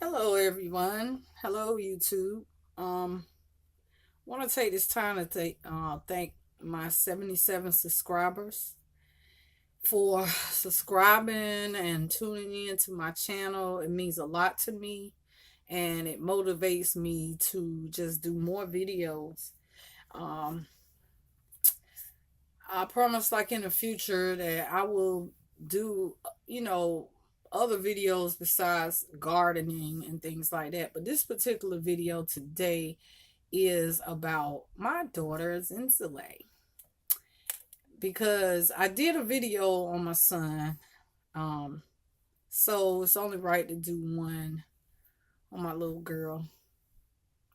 Hello everyone. Hello YouTube. Um want to take this time to thank my 77 subscribers for subscribing and tuning in to my channel. It means a lot to me and it motivates me to just do more videos. Um I promise like in the future that I will do, you know, other videos besides gardening and things like that. But this particular video today is about my daughter Zenzele, because I did a video on my son. Um, so it's only right to do one on my little girl.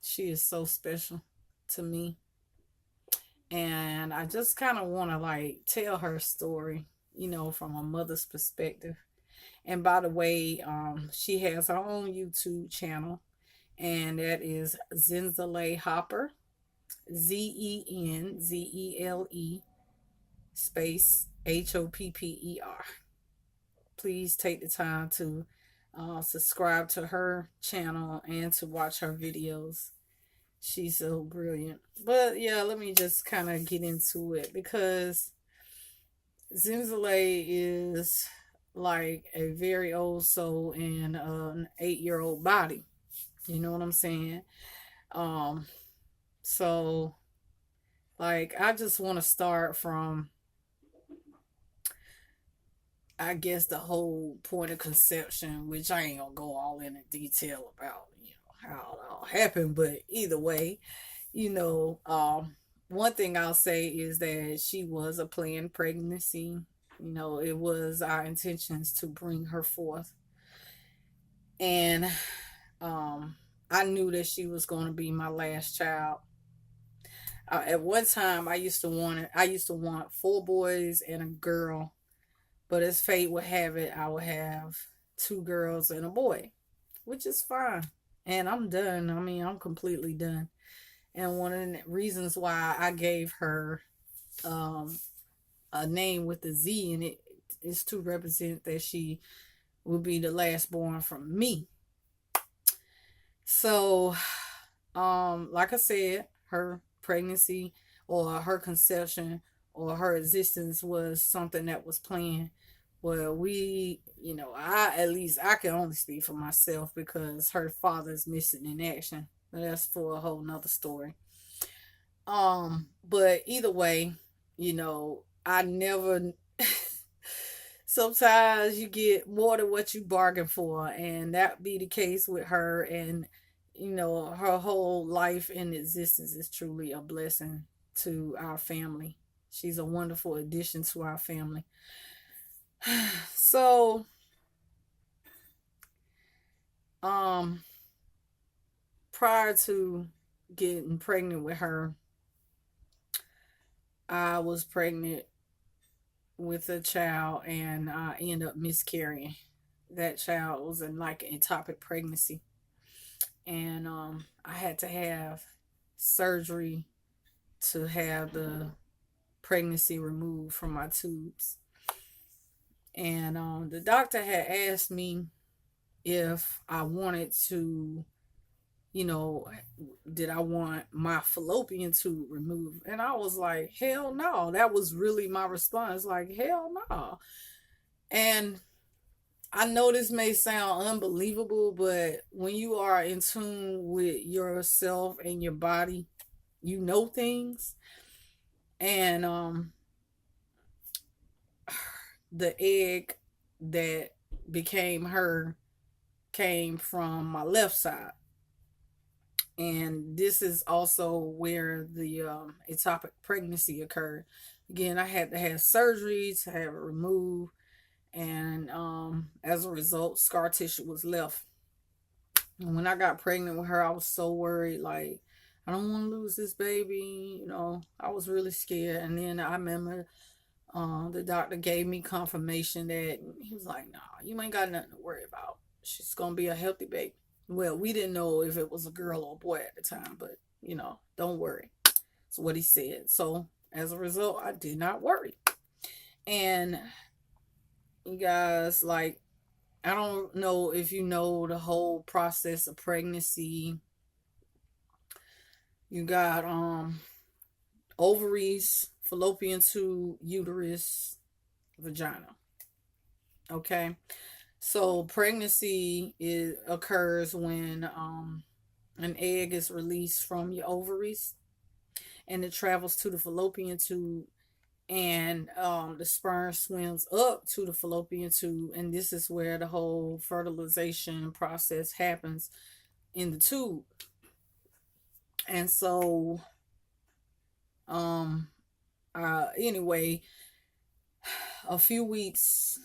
She is so special to me. And I just kind of want to like tell her story, from a mother's perspective. And by the way, she has her own YouTube channel, and that is Zenzele Hopper, Zenzele space Hopper. Please take the time to subscribe to her channel and to watch her videos. She's so brilliant. But yeah, let me just kind of get into it, because Zenzele is like a very old soul in an 8-year-old body. You know what I'm saying? Um, so like I just want to start from, I guess, the whole point of conception, which I ain't gonna go all into detail about, how it all happened, but either way, you know, one thing I'll say is that she was a planned pregnancy. It was our intentions to bring her forth, and um, I knew that she was going to be my last child. At one time, I used to want four boys and a girl, but as fate would have it, I would have two girls and a boy, which is fine. And I'm done. I mean, I'm completely done. And one of the reasons why I gave her um, a name with a Z in it is to represent that she will be the last born from me. So, like I said, her pregnancy or her conception or her existence was something that was planned. Well, I, at least I can only speak for myself, because her father's missing in action. But that's for a whole nother story. But either way, I never sometimes you get more than what you bargain for, and that be the case with her. And her whole life and existence is truly a blessing to our family. She's a wonderful addition to our family. So, um, prior to getting pregnant with her, I was pregnant with a child, and I ended up miscarrying. That child was in like an ectopic pregnancy, and I had to have surgery to have the pregnancy removed from my tubes. And the doctor had asked me if I wanted to, you know, did I want my fallopian tube removed? And I was like, hell no. That was really my response, like, hell no. And I know this may sound unbelievable, but when you are in tune with yourself and your body, you know things. And the egg that became her came from my left side. And this is also where the ectopic pregnancy occurred. Again, I had to have surgery to have it removed, and as a result, scar tissue was left. And when I got pregnant with her, I was so worried, like, I don't want to lose this baby. I was really scared. And then I remember the doctor gave me confirmation that he was like, "Nah, you ain't got nothing to worry about. She's gonna be a healthy baby." Well, we didn't know if it was a girl or a boy at the time, but don't worry. That's what he said. So as a result, I did not worry. And you guys, like, I don't know if you know the whole process of pregnancy. You got ovaries, fallopian tube, uterus, vagina. Okay. So pregnancy occurs when an egg is released from your ovaries and it travels to the fallopian tube, and the sperm swims up to the fallopian tube, and this is where the whole fertilization process happens in the tube. And so um anyway, a few weeks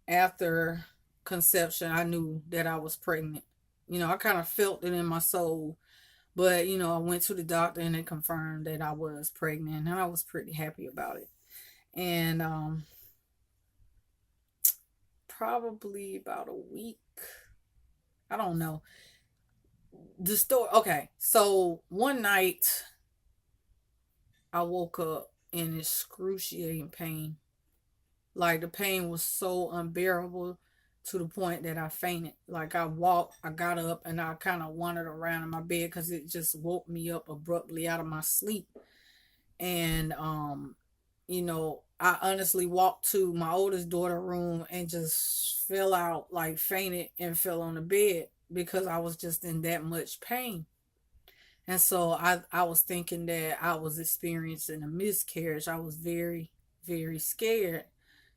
after conception, I knew that I was pregnant. I kind of felt it in my soul, but I went to the doctor and it confirmed that I was pregnant, and I was pretty happy about it. And probably about a week, I don't know. The story, okay. So one night I woke up in excruciating pain. Like the pain was so unbearable to the point that I fainted. Like I got up and I kind of wandered around in my bed because it just woke me up abruptly out of my sleep. And I honestly walked to my oldest daughter's room and just fell out, like fainted and fell on the bed because I was just in that much pain. And so I was thinking that I was experiencing a miscarriage. I was very, very scared.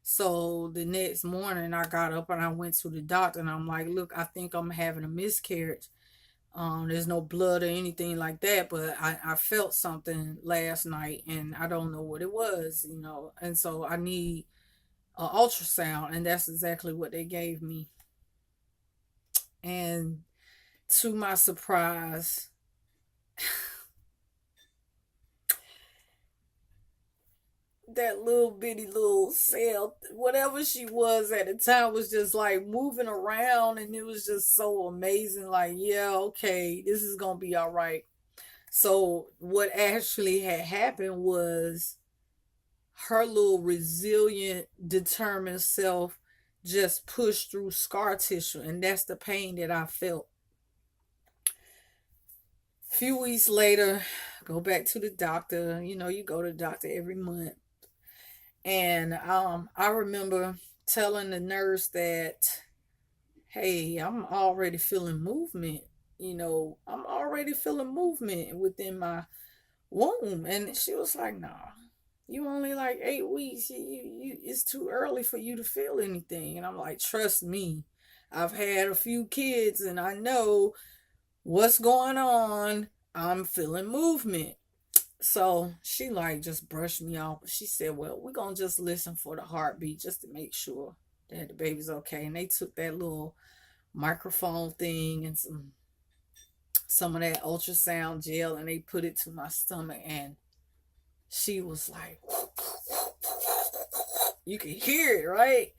So the next morning I got up and I went to the doctor and I'm like, look, I think I'm having a miscarriage. There's no blood or anything like that, but I felt something last night and I don't know what it was. And so I need an ultrasound, and that's exactly what they gave me. And to my surprise, that little bitty little cell, whatever she was at the time, was just like moving around, and it was just so amazing. Like, yeah, okay, this is gonna be all right. So what actually had happened was her little resilient, determined self just pushed through scar tissue, and that's the pain that I felt. A few weeks later, go back to the doctor. You go to the doctor every month. And I remember telling the nurse that, hey, I'm already feeling movement. I'm already feeling movement within my womb. And she was like, nah, you only like 8 weeks. It's too early for you to feel anything. And I'm like, trust me, I've had a few kids and I know what's going on. I'm feeling movement. So she like just brushed me off. She said, well, we're going to just listen for the heartbeat just to make sure that the baby's okay. And they took that little microphone thing and some of that ultrasound gel and they put it to my stomach, and she was like, you can hear it, right?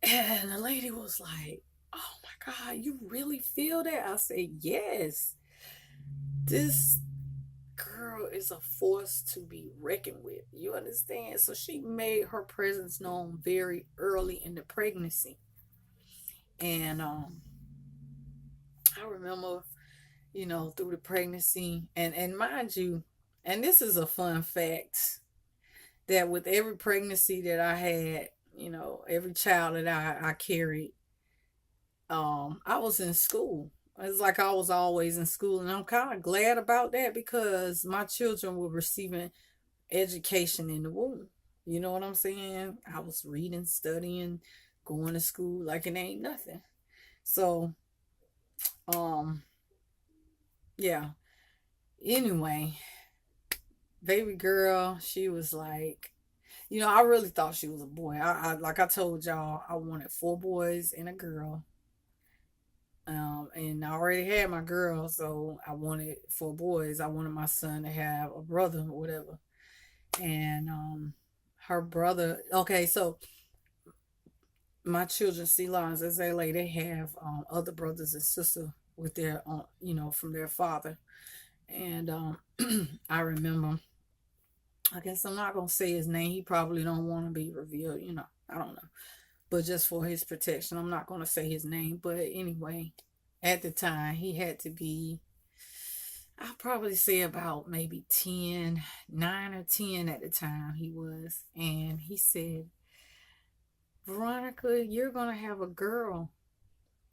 And the lady was like, oh my God, you really feel that? I said, yes. This girl is a force to be reckoned with. You understand? So she made her presence known very early in the pregnancy. And I remember, through the pregnancy, and mind you, and this is a fun fact, that with every pregnancy that I had, every child that I carried, I was in school. It's like I was always in school, and I'm kind of glad about that because my children were receiving education in the womb. You know what I'm saying? I was reading, studying, going to school like it ain't nothing. So, um, yeah. Anyway, baby girl, she was like, I really thought she was a boy. I like I told y'all, I wanted four boys and a girl. And I already had my girl, so I wanted four boys. I wanted my son to have a brother or whatever. And her brother, okay, so my children, Ceylon and Zenzele, they have other brothers and sisters with their, from their father. And I remember, I guess I'm not gonna say his name. He probably don't want to be revealed. I don't know. but just for his protection, I'm not going to say his name. But anyway, at the time, he had to be, I'll probably say about maybe 10, 9 or 10 at the time he was. And he said, Veronica, you're going to have a girl.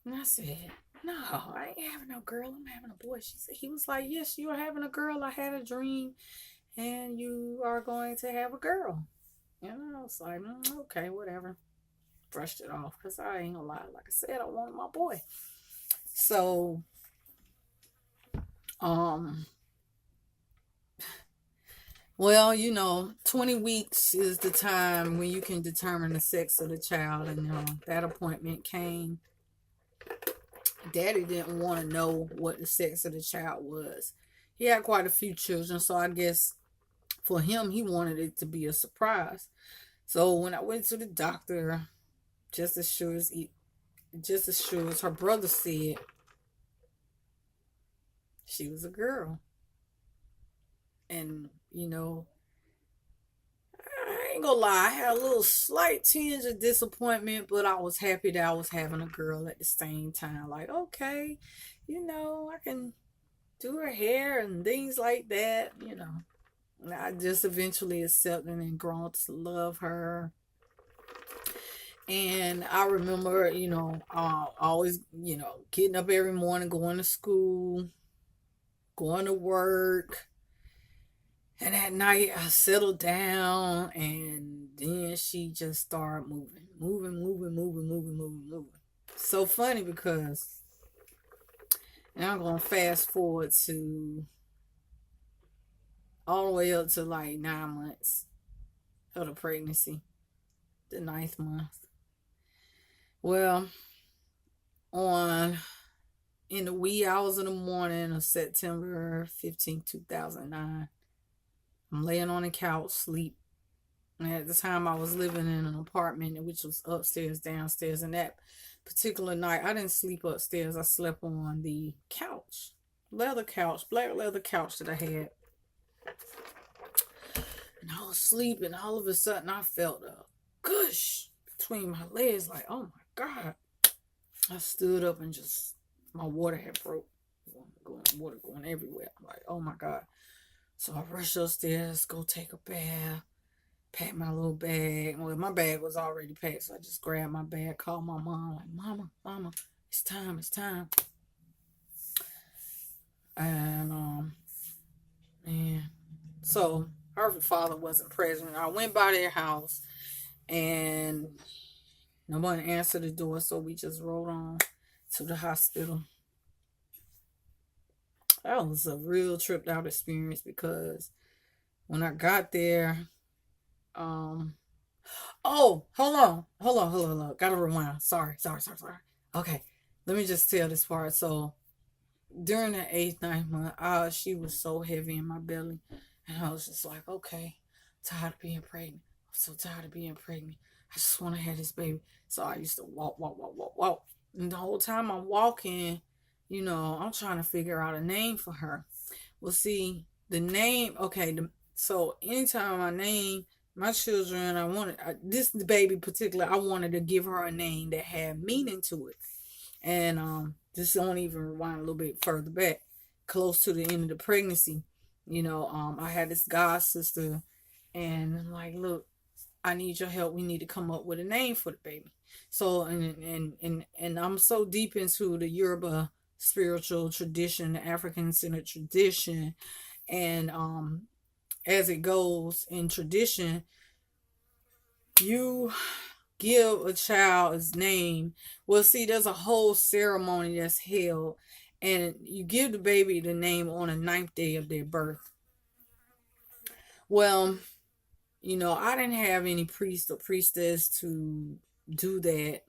And I said, no, I ain't having no girl. I'm having a boy. He was like, yes, you are having a girl. I had a dream and you are going to have a girl. And I was like, okay, whatever. Brushed it off because I ain't gonna lie. Like I said, I wanted my boy. So, um, well, 20 weeks is the time when you can determine the sex of the child. And that appointment came. Daddy didn't want to know what the sex of the child was. He had quite a few children, so I guess for him, he wanted it to be a surprise. So when I went to the doctor, just as sure as her brother said she was a girl. And, I ain't gonna lie, I had a little slight tinge of disappointment, but I was happy that I was having a girl at the same time. Like, okay, I can do her hair and things like that, I just eventually accepted and grown to love her. And I remember, always, getting up every morning, going to school, going to work. And at night, I settled down, and then she just started moving. So funny because now I'm going to fast forward to all the way up to like 9 months of the pregnancy, the 9th month. Well, in the wee hours of the morning of September 15, 2009, I'm laying on the couch, sleep. And at the time, I was living in an apartment, which was upstairs, downstairs. And that particular night, I didn't sleep upstairs. I slept on the couch, black leather couch that I had. And I was sleeping. All of a sudden, I felt a gush between my legs, like, oh my God. I stood up and just, my water had broke. Water going everywhere. I'm like, oh my God. So I rushed upstairs, go take a bath, pack my little bag. Well, my bag was already packed, so I just grabbed my bag, called my mom, like, Mama, it's time. And, so her father wasn't present. I went by their house, and nobody answered the door, so we just rode on to the hospital. That was a real tripped out experience because when I got there, oh, hold on. Gotta rewind. Sorry. Okay, let me just tell this part. So during the 8th, 9th month, she was so heavy in my belly, and I was just like, okay, tired of being pregnant. I'm so tired of being pregnant. I just want to have this baby. So I used to walk. And the whole time I'm walking, I'm trying to figure out a name for her. Well, see, the name, okay, so anytime I name my children, this baby particular, I wanted to give her a name that had meaning to it. And this don't even rewind a little bit further back, close to the end of the pregnancy. I had this god sister, and I'm like, look, I need your help. We need to come up with a name for the baby. So and I'm so deep into the Yoruba spiritual tradition, the African centered tradition, and as it goes in tradition, you give a child its name. Well, see, there's a whole ceremony that's held, and you give the baby the name on the 9th day of their birth. Well, I didn't have any priest or priestess to do that,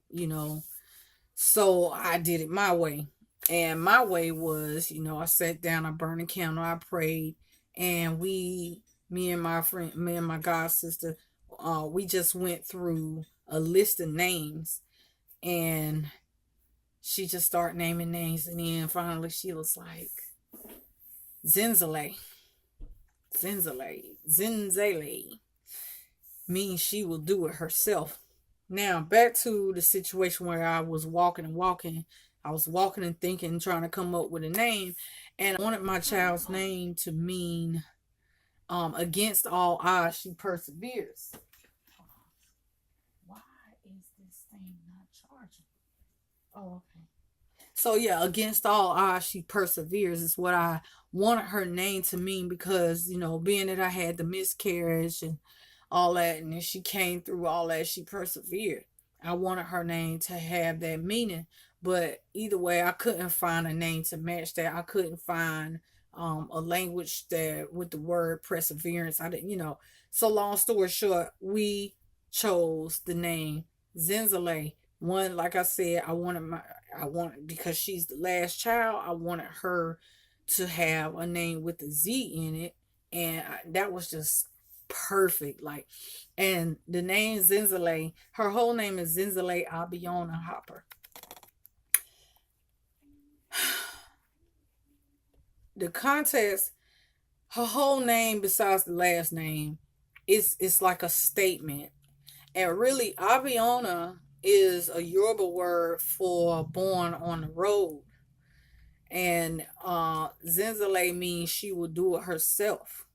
so I did it my way. And my way was, I sat down, I burned a candle, I prayed, and me and my god sister, we just went through a list of names, and she just started naming names, and then finally she was like, Zenzele means she will do it herself, Now back to the situation where I was walking and walking. I was walking and thinking, trying to come up with a name, and I wanted my child's name to mean against all odds she perseveres. Why is this thing not charging? Oh, okay. So yeah, against all odds, she perseveres is what I wanted her name to mean, because being that I had the miscarriage and all that, and then she came through all that, she persevered. I wanted her name to have that meaning, but either way, I couldn't find a name to match that. I couldn't find a language that with the word perseverance. I didn't, So long story short, we chose the name Zenzele. One, like I said, I wanted, because she's the last child, I wanted her to have a name with a Z in it, and that was just perfect. Like, and the name Zenzele, her whole name is Zenzele Abiona Hopper. The context, her whole name besides the last name, it's like a statement. And really, Abiona is a Yoruba word for born on the road. And Zenzele means she will do it herself.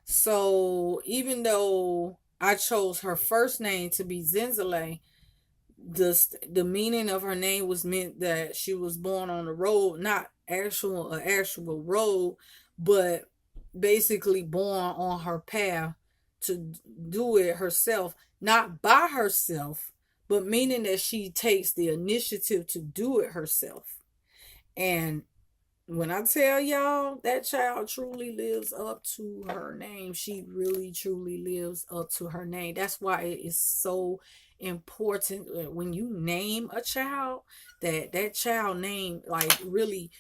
So even though I chose her first name to be Zenzele, the meaning of her name was meant that she was born on the road, not actual road, but basically born on her path to do it herself, not by herself, but meaning that she takes the initiative to do it herself. And when I tell y'all, that child truly lives up to her name. She really truly lives up to her name. That's why it is so important when you name a child, that child name, like, really,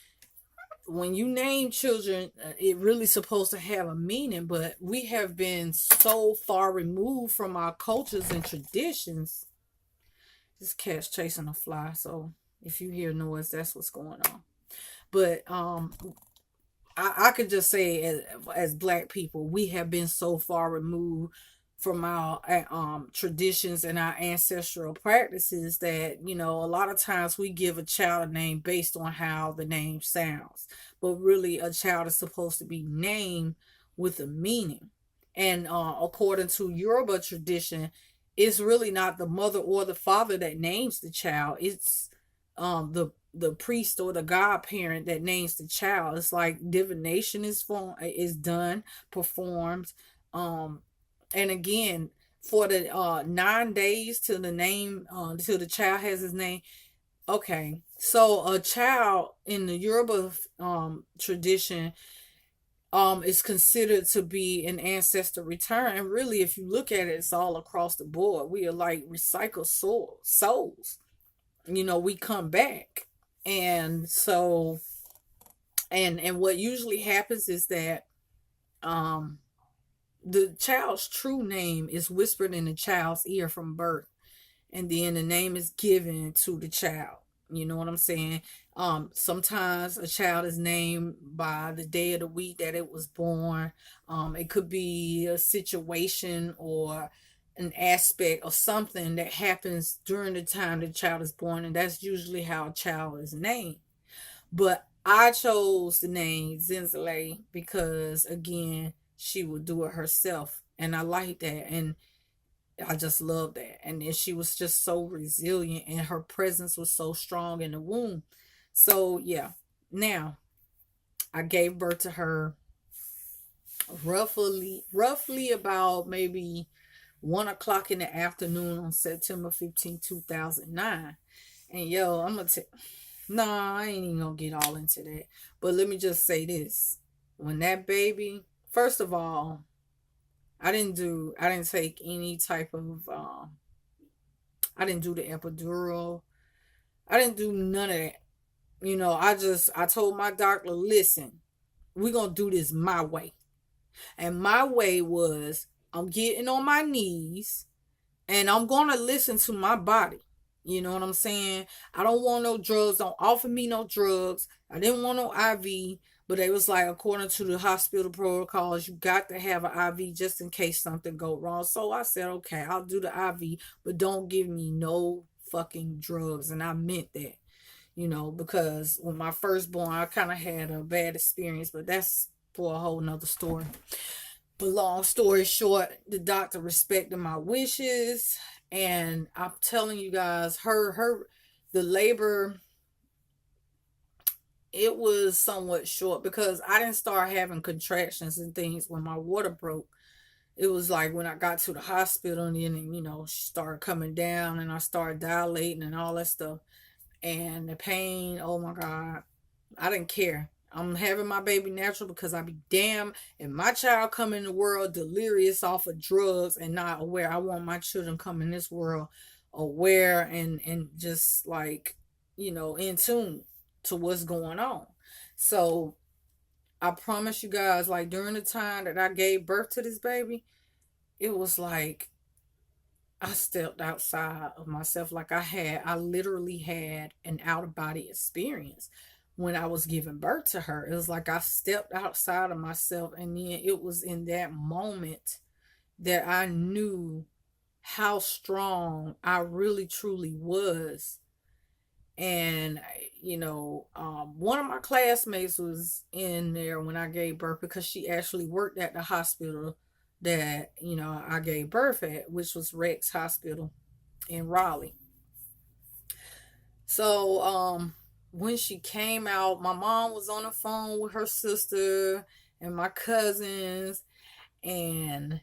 when you name children, it really supposed to have a meaning. But we have been so far removed from our cultures and traditions. This cat's chasing a fly, so if you hear noise, that's what's going on. But I could just say, as black people, we have been so far removed from our traditions and our ancestral practices that a lot of times we give a child a name based on how the name sounds, but really a child is supposed to be named with a meaning. And according to Yoruba tradition, it's really not the mother or the father that names the child. It's the priest or the godparent that names the child. It's like divination is done, performed. And again, for the 9 days till the name till the child has his name. Okay, so a child in the Yoruba tradition is considered to be an ancestor return. And really, if you look at it, it's all across the board. We are like recycled souls. We come back. And so, and what usually happens is that the child's true name is whispered in the child's ear from birth, and then the name is given to the child. You know what I'm saying? Sometimes a child is named by the day of the week that it was born. It could be a situation or an aspect or something that happens during the time the child is born, and that's usually how a child is named. But I chose the name Zenzele because, again, she would do it herself, and I like that, and I just love that. And then she was just so resilient, and her presence was so strong in the womb. So yeah, now I gave birth to her roughly about maybe 1 o'clock in the afternoon on September 15, 2009. And yo, I'm gonna tell. No, I ain't even gonna get all into that. But let me just say this: when that baby, first of all, I didn't take any type of I didn't do the epidural. I didn't do none of that. I told my doctor, listen, we're gonna do this my way. And my way was, I'm getting on my knees and I'm gonna listen to my body. You know what I'm saying? I don't want no drugs. Don't offer me no drugs. I didn't want no IV. But it was like, according to the hospital protocols, you got to have an IV just in case something go wrong. So I said, okay, I'll do the IV, but don't give me no fucking drugs. And I meant that, because when my firstborn, I kind of had a bad experience, but that's for a whole nother story. But long story short, the doctor respected my wishes, and I'm telling you guys, the labor, it was somewhat short because I didn't start having contractions and things when my water broke. It was like when I got to the hospital, and then, she started coming down, and I started dilating and all that stuff. And the pain, oh my God, I didn't care. I'm having my baby natural because I be damn if my child come in the world delirious off of drugs and not aware. I want my children come in this world aware and just like, in tune to what's going on. So I promise you guys, like during the time that I gave birth to this baby, it was like I stepped outside of myself. Like I literally had an out of body experience when I was giving birth to her. It was like I stepped outside of myself, and then it was in that moment that I knew how strong I really truly was. And one of my classmates was in there when I gave birth because she actually worked at the hospital that I gave birth at, which was Rex Hospital in Raleigh. So when she came out, my mom was on the phone with her sister and my cousins, and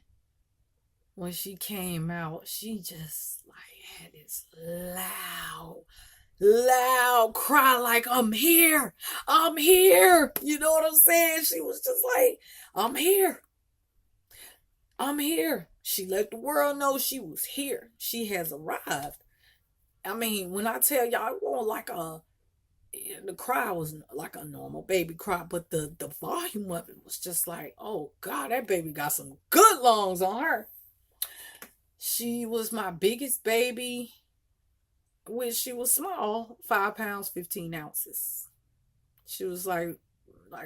when she came out, she just like had this loud cry, like, I'm here, I'm here. You know what I'm saying? She was just like, I'm here, I'm here. She let the world know she was here. She has arrived. I mean, when I tell y'all, it wasn't like the cry was like a normal baby cry, but the volume of it was just like, oh God, that baby got some good lungs on her. She was my biggest baby, which she was small, 5 pounds 15 ounces. She was like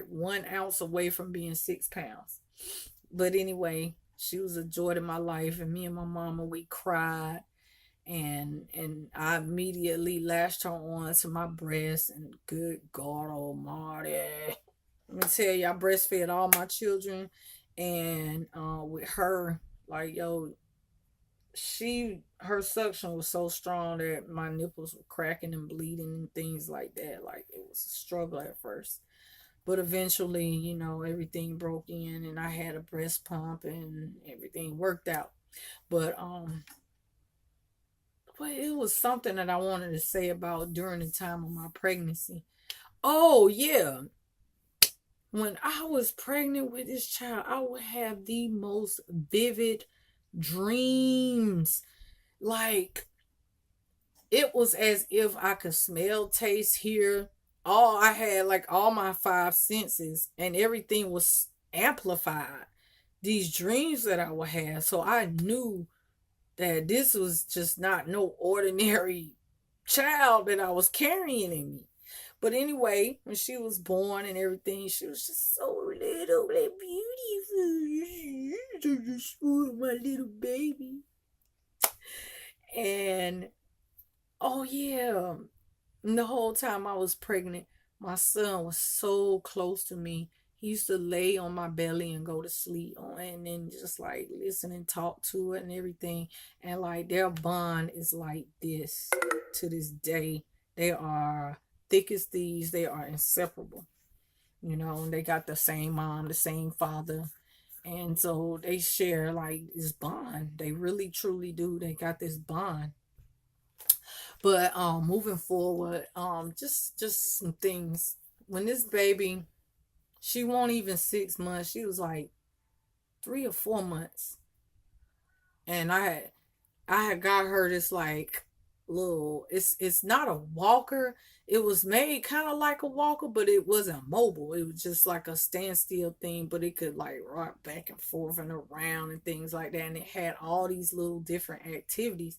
1 ounce away from being 6 pounds. But anyway, she was a joy to my life, and me and my mama, we cried, and I immediately lashed her on to my breast, and good God Almighty, let me tell you, I breastfed all my children, and with her, like, yo, her suction was so strong that my nipples were cracking and bleeding and things like that. Like, it was a struggle at first, but eventually, everything broke in, and I had a breast pump, and everything worked out. But it was something that I wanted to say about during the time of my pregnancy. Oh yeah, when I was pregnant with this child, I would have the most vivid dreams. Like, it was as if I could smell, taste, hear. All I had, like, all my five senses, and everything was amplified. These dreams that I would have. So I knew that this was just not no ordinary child that I was carrying in me. But anyway, when she was born and everything, she was just so little and beautiful. So just my little baby. And oh yeah, and the whole time I was pregnant, my son was so close to me. He used to lay on my belly and go to sleep on it, and then just like listen and talk to it and everything. And like their bond is like this to this day. They are thick as thieves. They are inseparable. And they got the same mom, the same father. And so they share like this bond. They really truly do. They got this bond. But moving forward, just some things. When this baby, she won't even 6 months. She was like 3 or 4 months. And I had got her this like little, it's not a walker. It was made kind of like a walker, but it wasn't mobile. It was just like a standstill thing, but it could like rock back and forth and around and things like that. And it had all these little different activities.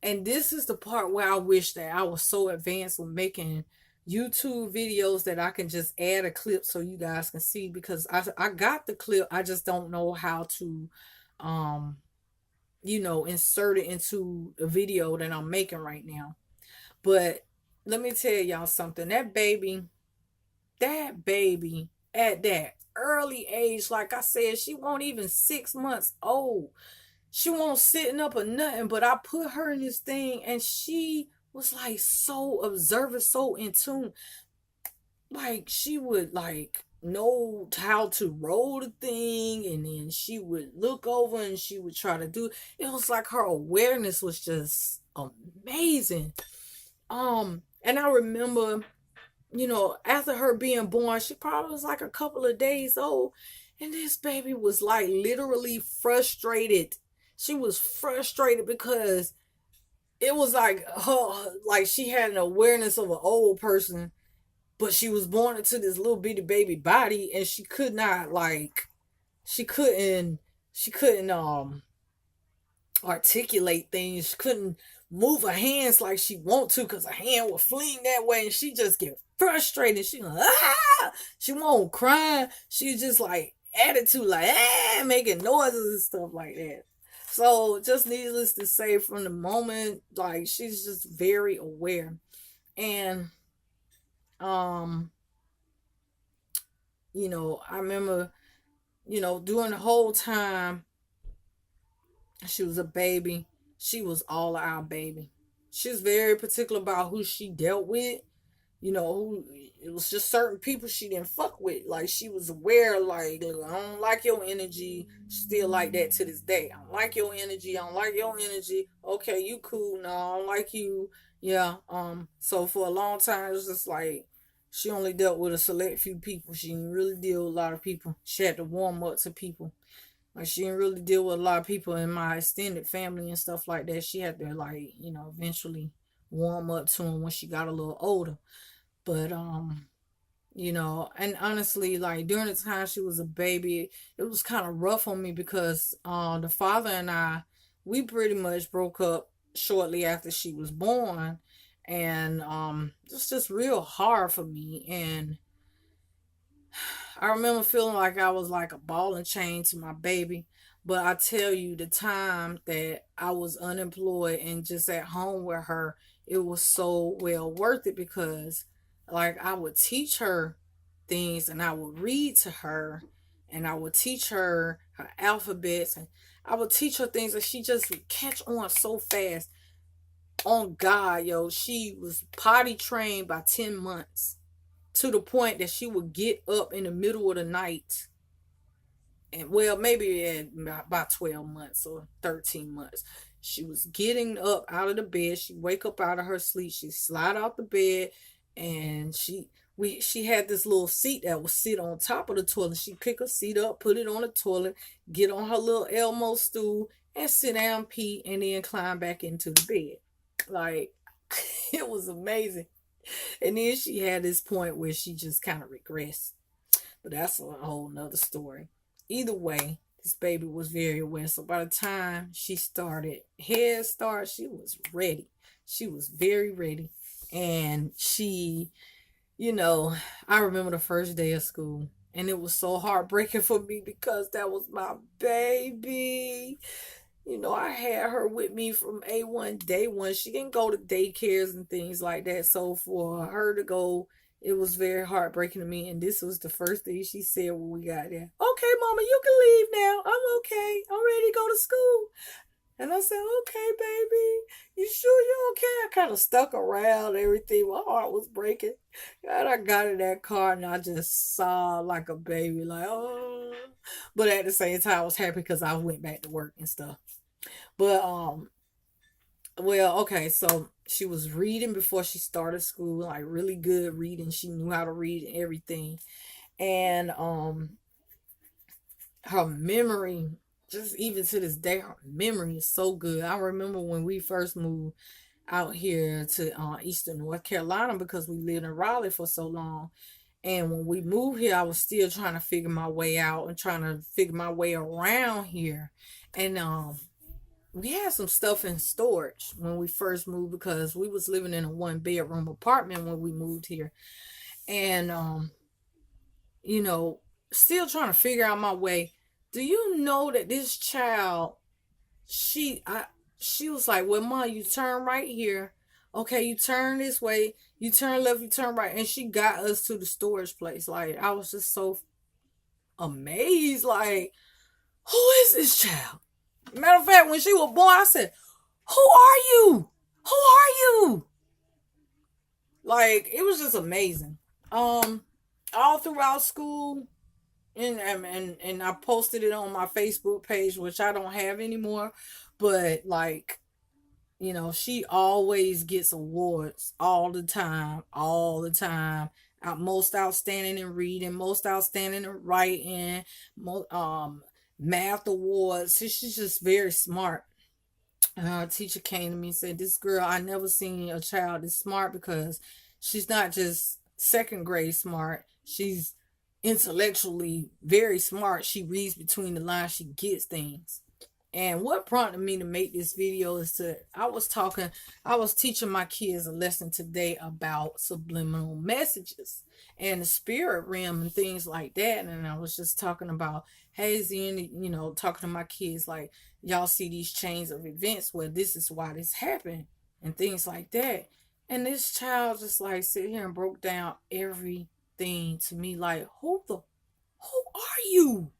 And this is the part where I wish that I was so advanced with making YouTube videos that I can just add a clip so you guys can see, because I got the clip. I just don't know how to um insert it into the video that I'm making right now. But let me tell y'all something. That baby at that early age, like I said, she won't even 6 months old. She won't sitting up or nothing, but I put her in this thing and she was like so observant, so in tune. Like she would like know how to roll the thing, and then she would look over and she would try to do it. Was like her awareness was just amazing. And I remember, after her being born, she probably was like a couple of days old, and this baby was like literally frustrated. She was frustrated because it was like her, like she had an awareness of an old person, but she was born into this little bitty baby body, and she could not like, she couldn't, she couldn't articulate things. She couldn't move her hands like she want to because her hand would fling that way, and she just get frustrated. She won't cry. She just like attitude, like making noises and stuff like that. So just needless to say, from the moment, like she's just very aware. And um I remember, during the whole time she was a baby, she was all our baby. She's very particular about who she dealt with. It was just certain people she didn't fuck with. Like she was aware, like, look, I don't like your energy. Still like that to this day. I don't like your energy. I don't like your energy. Okay, you cool. No, I don't like you. Yeah. So for a long time, it was just like she only dealt with a select few people. She didn't really deal with a lot of people. She had to warm up to people. Like she didn't really deal with a lot of people in my extended family and stuff like that. She had to like, eventually warm up to them when she got a little older. But and honestly, like during the time she was a baby, it was kind of rough on me because the father and I, we pretty much broke up shortly after she was born. And it's just real hard for me. And I remember feeling like I was like a ball and chain to my baby. But I tell you, the time that I was unemployed and just at home with her, it was so well worth it, because like I would teach her things and I would read to her, and I would teach her her alphabets, and I would teach her things that she just would catch on so fast. On God, yo, she was potty trained by 10 months, to the point that she would get up in the middle of the night. And well, maybe at about 12 months or 13 months, she was getting up out of the bed. She'd wake up out of her sleep, she'd slide out the bed, and she had this little seat that would sit on top of the toilet. She'd pick a seat up, put it on the toilet, get on her little Elmo stool, and sit down, pee, and then climb back into the bed. Like, it was amazing. And then she had this point where she just kind of regressed. But that's a whole nother story. Either way, this baby was very aware. So by the time she started Head Start, she was ready. She was very ready. And she, I remember the first day of school. And it was so heartbreaking for me because that was my baby. I had her with me from A1 day one. She didn't go to daycares and things like that. So for her to go, it was very heartbreaking to me. And this was the first thing she said when we got there. Okay, mama, you can leave now. I'm okay. I'm ready to go to school. And I said, okay, baby, you sure you're okay? I kind of stuck around everything. My heart was breaking. And I got in that car and I just sobbed like a baby, like, oh. But at the same time, I was happy because I went back to work and stuff. But well, okay, so she was reading before she started school, like really good reading. She knew how to read and everything. And her memory, just even to this day, her memory is so good. I remember when we first moved out here to Eastern North Carolina, because we lived in Raleigh for so long. And when we moved here, I was still trying to figure my way out and trying to figure my way around here. And we had some stuff in storage when we first moved because we was living in a 1 bedroom apartment when we moved here. And you know, still trying to figure out my way. Do you know that this child, she was like, well, Mom, you turn right here. Okay, you turn this way, you turn left, you turn right, and she got us to the storage place. Like, I was just so amazed. Like, who is this child? Matter of fact, when she was born, I said, who are you? Who are you? Like, it was just amazing. All throughout school, and I posted it on my Facebook page, which I don't have anymore. But like, she always gets awards all the time, all the time. Most outstanding in reading, most outstanding in writing, math awards. She's just very smart. A teacher came to me and said, "This girl, I never seen a child this smart because she's not just second grade smart. She's intellectually very smart. She reads between the lines. She gets things." And what prompted me to make this video is I was teaching my kids a lesson today about subliminal messages and the spirit realm and things like that. And I was just talking about hazy and, talking to my kids like, y'all see these chains of events where this is why this happened and things like that. And this child just like sit here and broke down everything to me like, who are you?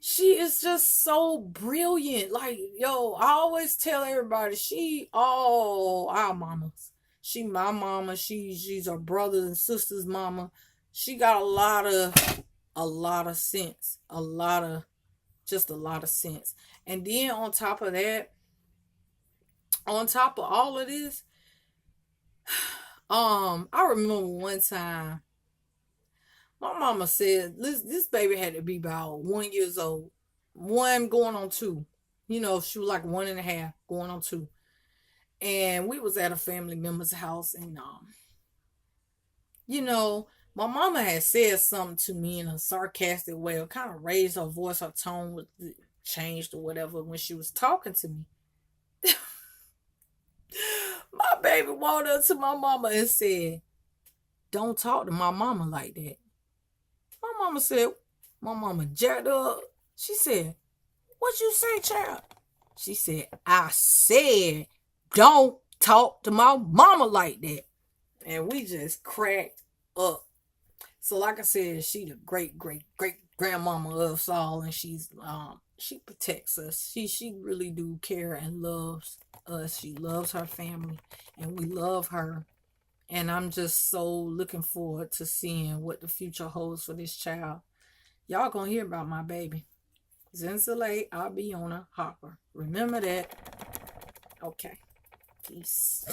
She is just so brilliant. Like, yo, I always tell everybody, our mamas. She my mama. She's her brothers and sisters' mama. She got a lot of sense. A lot of sense. And then on top of that, on top of all of this, I remember one time my mama said this baby had to be about 1 year old. One going on two. She was like 1.5 going on two. And we was at a family member's house and my mama had said something to me in a sarcastic way or kind of raised her voice, her tone was changed or whatever when she was talking to me. My baby walked up to my mama and said, "Don't talk to my mama like that." My mama jacked up. She said, "What you say, child?" She said, "I said, don't talk to my mama like that." And we just cracked up. So like I said, she the great grandmama of us all, and she protects us. She really do care and loves us. She loves her family, and we love her. And I'm just so looking forward to seeing what the future holds for this child. Y'all gonna hear about my baby. Zenzele, I'll be on a hopper. Remember that. Okay. Peace.